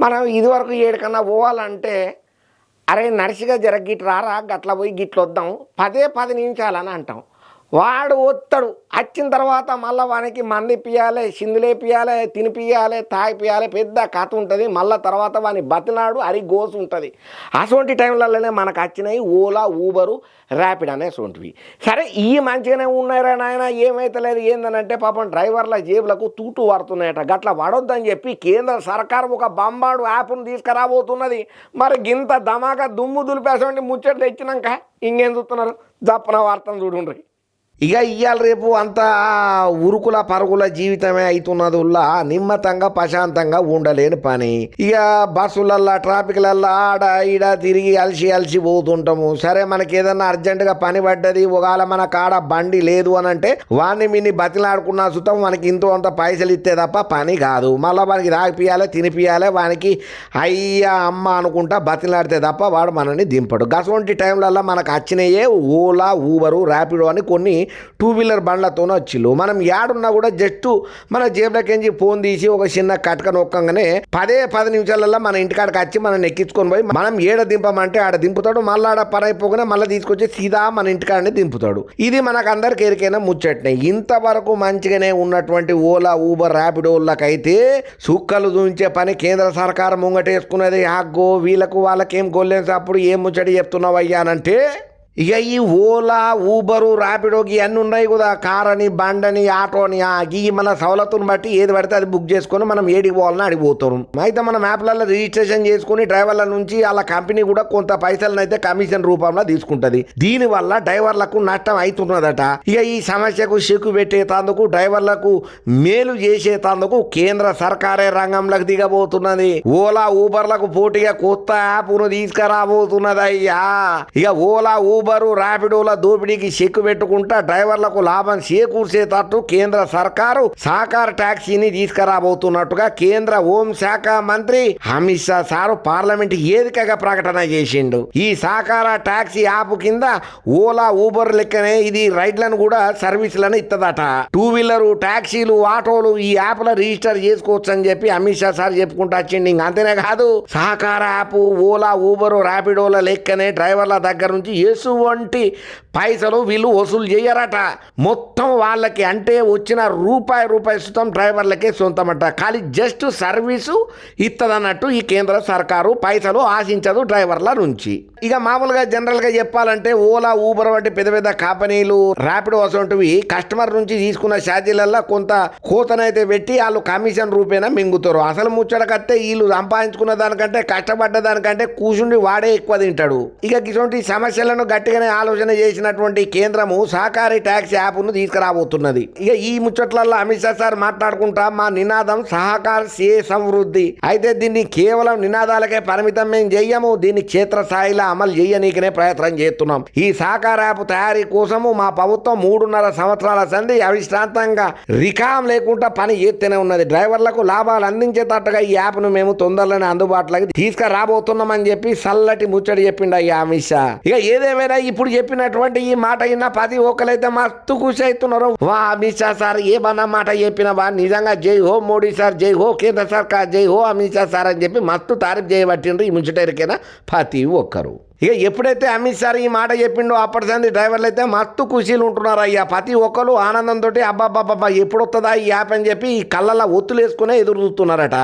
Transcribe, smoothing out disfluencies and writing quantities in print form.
మనం ఇదివరకు ఏడికన్నా పోవాలంటే అరే నడిచిగా జర గిట్ రారా గట్ల పోయి గిట్లొద్దాం 10 నిమిషాలని అంటాం. వాడు వస్తాడు, వచ్చిన తర్వాత మళ్ళీ వానికి మంది పియాలి, సిందులేపియాలి, తినిపియాలి, తాగిపియాలి, పెద్ద కథ ఉంటుంది. మళ్ళీ తర్వాత వాని బతినాడు అరి గోసు ఉంటుంది. అటువంటి టైంలలోనే మనకు వచ్చినాయి ఓలా, ఊబరు, ర్యాపిడ్ అనేటువంటివి. సరే ఈ మంచిగానే ఉన్నారా నాయన, ఏమైతలేదు ఏందనంటే పాపం డ్రైవర్ల జేబులకు తూటు పడుతున్నాయట. గట్ల పడొద్దని చెప్పి కేంద్ర సర్కారు ఒక బంబాడు యాప్ను తీసుకురాబోతున్నది. మరి గింత ధమాకా దుమ్ము దులిపేసండి ముచ్చట్లు తెచ్చినాక ఇంకేం చూస్తున్నారు, జప్పన వార్తను చూడండి. ఇక ఇవాళ రేపు అంతా ఉరుకుల పరుగుల జీవితమే అవుతున్నదిలా నిమ్మతంగా ప్రశాంతంగా ఉండలేని పని. ఇక బస్సులల్లా ట్రాఫిక్లల్లా ఆడ ఈడ తిరిగి అలసి పోతుంటాము. సరే మనకి ఏదన్నా అర్జెంటుగా పని పడ్డది, ఒకవేళ మన కాడ బండి లేదు అని అంటే వాడిని మిన్ని బతిలాడుకున్నా సుతం మనకి ఇంతో అంత పైసలు ఇస్తే తప్ప పని కాదు. మళ్ళీ వానికి తాగిపియాలి, తినిపియాలి, వానికి అయ్యా అమ్మ అనుకుంటా బతిలాడితే తప్ప వాడు మనని దింపడు. గసవంటి టైంలల్లో మనకు వచ్చినాయే ఓలా, ఊబరు, ర్యాపిడో అని కొన్ని 2 వీలర్ బండ్లతోనే వచ్చిళ్ళు. మనం యాడున్నా కూడా జస్ట్ మన జేబులకెంచి ఫోన్ తీసి ఒక చిన్న కటక నొక్కంగానే 10 నిమిషాలలో మన ఇంటికాడికి వచ్చి మనం ఎక్కించుకొని పోయి మనం ఏడ దింపమంటే ఆడ దింపుతాడు. మళ్ళీ ఆడ పని అయిపోగానే మళ్ళీ తీసుకొచ్చి సీదా మన ఇంటికాడనే దింపుతాడు. ఇది మనకు అందరికి ఎరికైనా ముచ్చట్నే. ఇంతవరకు మంచిగానే ఉన్నటువంటి ఓలా, ఊబర్, ర్యాపిడోళ్ళకైతే సుక్కలు చూపించే పని కేంద్ర సర్కారు ముంగటేసుకున్నది. ఆగ్గో వీళ్ళకు వాళ్ళకేం గొల్లేసి అప్పుడు ఏం ముచ్చటి చెప్తున్నావయ్యా అనంటే ఇక ఈ ఓలా, ఊబరు, ర్యాపిడోకి అన్నీ ఉన్నాయి కదా, కార్ అని, బండని, ఆటోని, ఈ మన సవలతుని బట్టి ఏది పడితే అది బుక్ చేసుకొని మనం ఏడికి పోవాలని అడిగిపోతాం. అయితే మనం యాప్లలో రిజిస్ట్రేషన్ చేసుకుని డ్రైవర్ల నుంచి వాళ్ళ కంపెనీ కూడా కొంత పైసలను అయితే కమిషన్ రూపంలో తీసుకుంటది. దీనివల్ల డ్రైవర్లకు నష్టం అవుతున్నదట. ఇక ఈ సమస్యకు చెక్కు పెట్టేటందుకు, డ్రైవర్లకు మేలు చేసేటందుకు కేంద్ర సర్కారే రంగంలోకి దిగబోతున్నది. ఓలా, ఊబర్లకు పోటీగా కొత్త యాప్ను తీసుకురాబోతున్నది అయ్యా. ఇక ఓలా, ఊబరు, ర్యాపిడోల దోపిడీకి చెక్కు పెట్టుకుంటా డ్రైవర్లకు లాభం చేకూర్చేటట్టు కేంద్ర సర్కారు సహకార ట్యాక్సీని తీసుకురాబోతున్నట్టుగా కేంద్ర హోంశాఖ మంత్రి అమిత్ షా సారు పార్లమెంట్ వేదికగా ప్రకటన చేసిండు. ఈ సహకార ట్యాక్సీ యాప్ కింద ఓలా, ఊబర్ లెక్కనే ఇది రైడ్లను కూడా సర్వీసులను ఇత్తదట. 2 వీలర్ ట్యాక్సీలు, ఆటోలు ఈ యాప్ లో రిజిస్టర్ చేసుకోవచ్చు అని చెప్పి అమిత్ షా సార్ చెప్పుకుంటూ వచ్చిండు. ఇంక అంతేనే కాదు, సహకార యాప్ ఓలా, ఊబరు, ర్యాపిడోల లెక్కనే డ్రైవర్ల దగ్గర నుంచి ఎటువంటి పైసలు వీళ్ళు వసూలు చేయరట. మొత్తం వాళ్ళకి అంటే వచ్చిన రూపాయి సుతం డ్రైవర్లకే సొంతమట. ఖాళీ జస్ట్ సర్వీసు ఇత్తదన్నట్టు ఈ కేంద్ర సర్కారు పైసలు ఆశించదు డ్రైవర్ల నుంచి. ఇక మామూలుగా జనరల్గా చెప్పాలంటే ఓలా, ఊబర్ వంటి పెద్ద కంపెనీలు, ర్యాపిడో అసొంటివి కస్టమర్ నుంచి తీసుకున్న ఛార్జీలల్లో కొంత కోతనైతే పెట్టి వాళ్ళు కమిషన్ రూపేనా మింగుతారు. అసలు ముచ్చటకత్తే వీళ్ళు సంపాదించుకున్న దానికంటే కష్టపడ్డ దానికంటే కూర్చుండి వాడే ఎక్కువ తింటాడు. ఇక ఇటువంటి సమస్యలను గట్టిగానే ఆలోచన చేసినటువంటి కేంద్రము సహకారి ట్యాక్స్ యాప్ను తీసుకురాబోతున్నది. ఇక ఈ ముచ్చట్లలో అమిత్ షా సార్ మాట్లాడుకుంటా మా నినాదం సహకార సే సమృద్ధి. అయితే దీన్ని కేవలం నినాదాలకే పరిమితం మేము చెయ్యము, దీన్ని క్షేత్రస్థాయిలో అమలు చేయనీకనే ప్రయత్నం చేస్తున్నాం. ఈ సహకార యాప్ తయారీ కోసము మా ప్రభుత్వం 3.5 సంవత్సరాల సంధి అవిశ్రాంతంగా రికాం లేకుండా పని చేస్తూనే ఉన్నది. డ్రైవర్లకు లాభాలు అందించేటట్టుగా ఈ యాప్ను మేము తొందరలోనే అందుబాటులోకి తీసుకురాబోతున్నామని చెప్పి చల్లటి ముచ్చడి చెప్పిండు అయ్యా అమిత్ షా. ఇక ఏదేమైనా ఇప్పుడు చెప్పినటువంటి ఈ మాట విన్న ప్రతి ఒక్కరైతే మస్తు ఖుషి అవుతున్నారు. వా అమిత్ షా సార్ ఏమన్నా మాట చెప్పినవా, నిజంగా జై హో మోడీ సార్, జై హో కేంద్ర సర్కార్, జై హో అమిత్ షా సార్ అని చెప్పి మస్తు తారీఫ్ చేయబట్టిండ్రు ఈ ముచ్చటరికైనా ప్రతి ఒక్కరు. ఇక ఎప్పుడైతే అమిత్ షా ఈ మాట చెప్పిండో అప్పటి సంది డ్రైవర్లు అయితే మస్తు ఖుషీలు ఉంటున్నారు అయ్యా. ప్రతి ఒక్కరు ఆనందంతో అబ్బాబ్బాబ్బా ఎప్పుడు వస్తుందా ఈ యాప్ అని చెప్పి ఈ కళ్ళల్లో ఒత్తులు వేసుకునే ఎదురు చూస్తున్నారట.